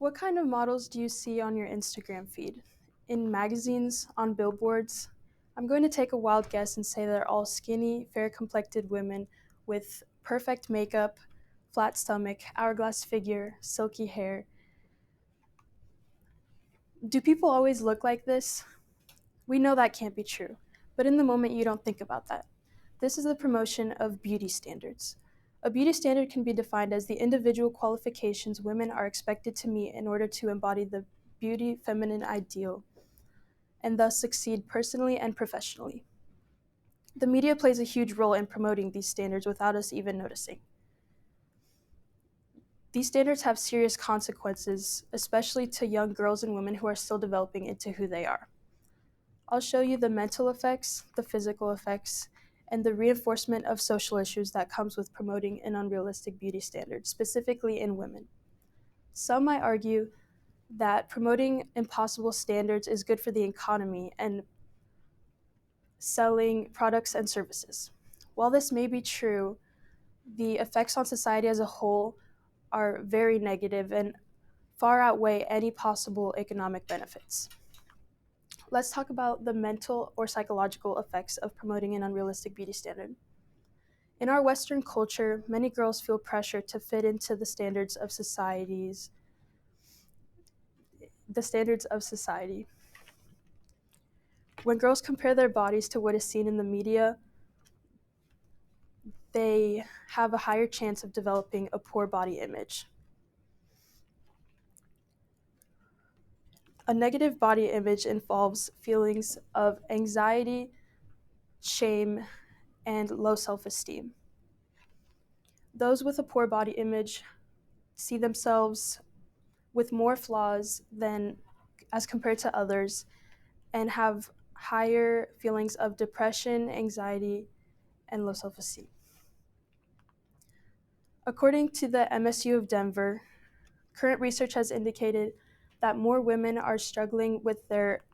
What kind of models do you see on your Instagram feed? In magazines, on billboards? I'm going to take a wild guess and say they're all skinny, fair complected women with perfect makeup, flat stomach, hourglass figure, silky hair. Do people always look like this? We know that can't be true, but in the moment you don't think about that. This is the promotion of beauty standards. A beauty standard can be defined as the individual qualifications women are expected to meet in order to embody the beauty feminine ideal and thus succeed personally and professionally. The media plays a huge role in promoting these standards without us even noticing. These standards have serious consequences, especially to young girls and women who are still developing into who they are. I'll show you the mental effects, the physical effects, and the reinforcement of social issues that comes with promoting an unrealistic beauty standard, specifically in women. Some might argue that promoting impossible standards is good for the economy and selling products and services. While this may be true, the effects on society as a whole are very negative and far outweigh any possible economic benefits. Let's talk about the mental or psychological effects of promoting an unrealistic beauty standard. In our Western culture, many girls feel pressure to fit into the standards of society. When girls compare their bodies to what is seen in the media, they have a higher chance of developing a poor body image. A negative body image involves feelings of anxiety, shame, and low self-esteem. Those with a poor body image see themselves with more flaws than as compared to others and have higher feelings of depression, anxiety, and low self-esteem. According to the MSU of Denver, current research has indicated that more women are struggling with their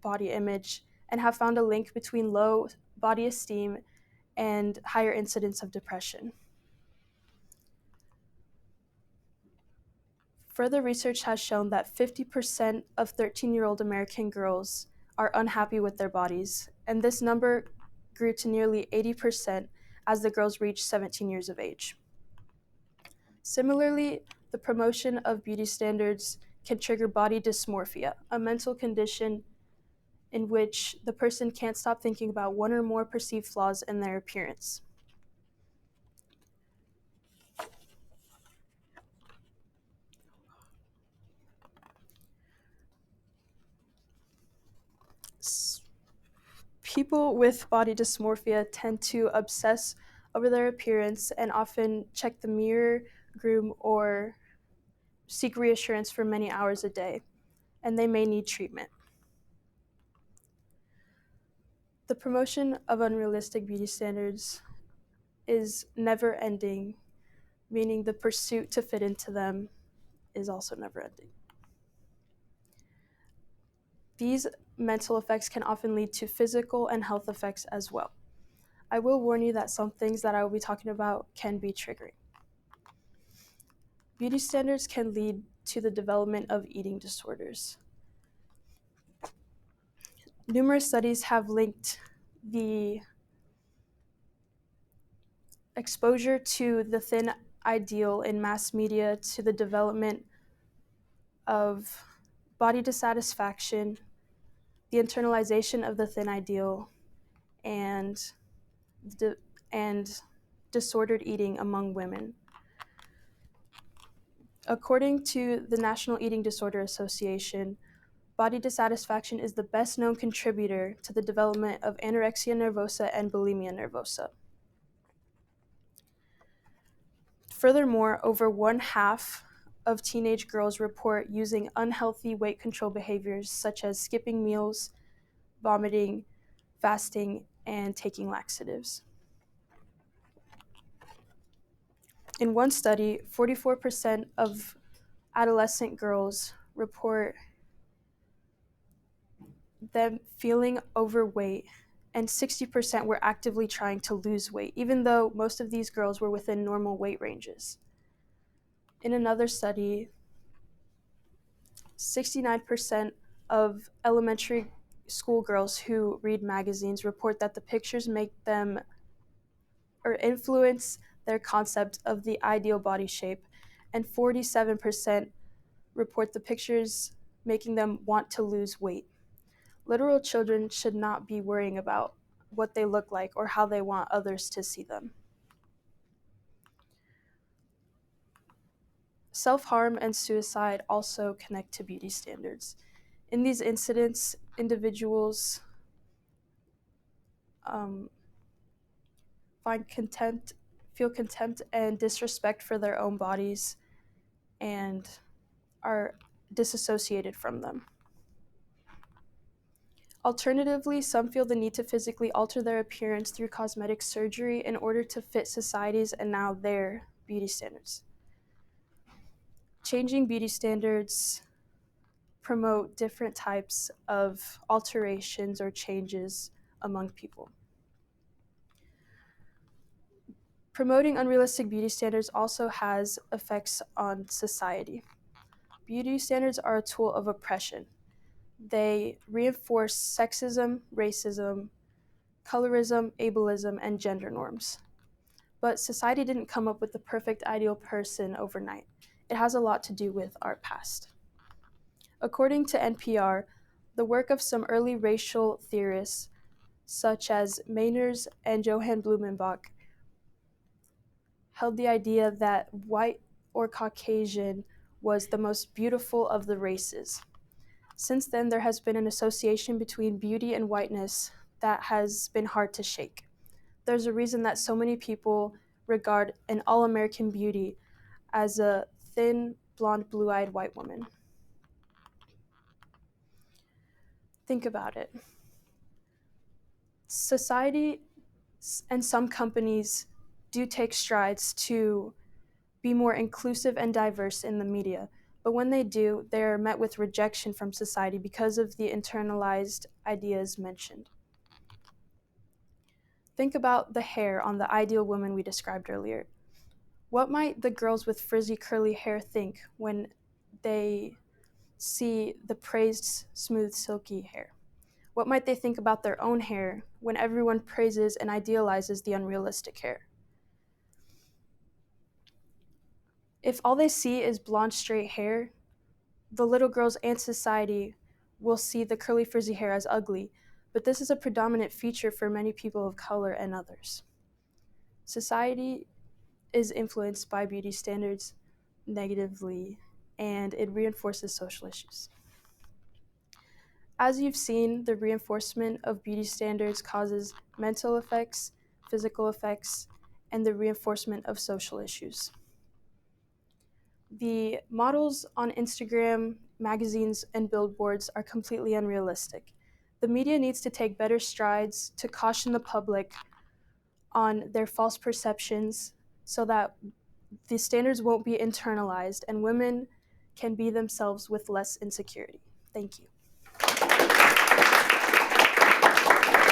body image and have found a link between low body esteem and higher incidence of depression. Further research has shown that 50% of 13-year-old American girls are unhappy with their bodies, and this number grew to nearly 80% as the girls reached 17 years of age. Similarly, the promotion of beauty standards can trigger body dysmorphia, a mental condition in which the person can't stop thinking about one or more perceived flaws in their appearance. People with body dysmorphia tend to obsess over their appearance and often check the mirror, groom, or seek reassurance for many hours a day, and they may need treatment. The promotion of unrealistic beauty standards is never ending, meaning the pursuit to fit into them is also never ending. These mental effects can often lead to physical and health effects as well. I will warn you that some things that I will be talking about can be triggering. Beauty standards can lead to the development of eating disorders. Numerous studies have linked the exposure to the thin ideal in mass media to the development of body dissatisfaction, the internalization of the thin ideal, and disordered eating among women. According to the National Eating Disorder Association, body dissatisfaction is the best known contributor to the development of anorexia nervosa and bulimia nervosa. Furthermore, over 1/2 of teenage girls report using unhealthy weight control behaviors such as skipping meals, vomiting, fasting, and taking laxatives. In one study, 44% of adolescent girls report them feeling overweight, and 60% were actively trying to lose weight, even though most of these girls were within normal weight ranges. In another study, 69% of elementary school girls who read magazines report that the pictures make them or influence their concept of the ideal body shape, and 47% report the pictures making them want to lose weight. Literal children should not be worrying about what they look like or how they want others to see them. Self-harm and suicide also connect to beauty standards. In these incidents, individuals feel contempt and disrespect for their own bodies and are disassociated from them. Alternatively, some feel the need to physically alter their appearance through cosmetic surgery in order to fit society's and now their beauty standards. Changing beauty standards promote different types of alterations or changes among people. Promoting unrealistic beauty standards also has effects on society. Beauty standards are a tool of oppression. They reinforce sexism, racism, colorism, ableism, and gender norms. But society didn't come up with the perfect ideal person overnight. It has a lot to do with our past. According to NPR, the work of some early racial theorists, such as Meiners and Johann Blumenbach, held the idea that white or Caucasian was the most beautiful of the races. Since then, there has been an association between beauty and whiteness that has been hard to shake. There's a reason that so many people regard an all-American beauty as a thin, blonde, blue-eyed white woman. Think about it. Society and some companies do take strides to be more inclusive and diverse in the media, but when they do, they are met with rejection from society because of the internalized ideas mentioned. Think about the hair on the ideal woman we described earlier. What might the girls with frizzy curly hair think when they see the praised smooth silky hair? What might they think about their own hair when everyone praises and idealizes the unrealistic hair? If all they see is blonde straight hair, the little girls and society will see the curly frizzy hair as ugly, but this is a predominant feature for many people of color and others. Society is influenced by beauty standards negatively, and it reinforces social issues. As you've seen, the reinforcement of beauty standards causes mental effects, physical effects, and the reinforcement of social issues. The models on Instagram, magazines, and billboards are completely unrealistic. The media needs to take better strides to caution the public on their false perceptions so that the standards won't be internalized and women can be themselves with less insecurity. Thank you.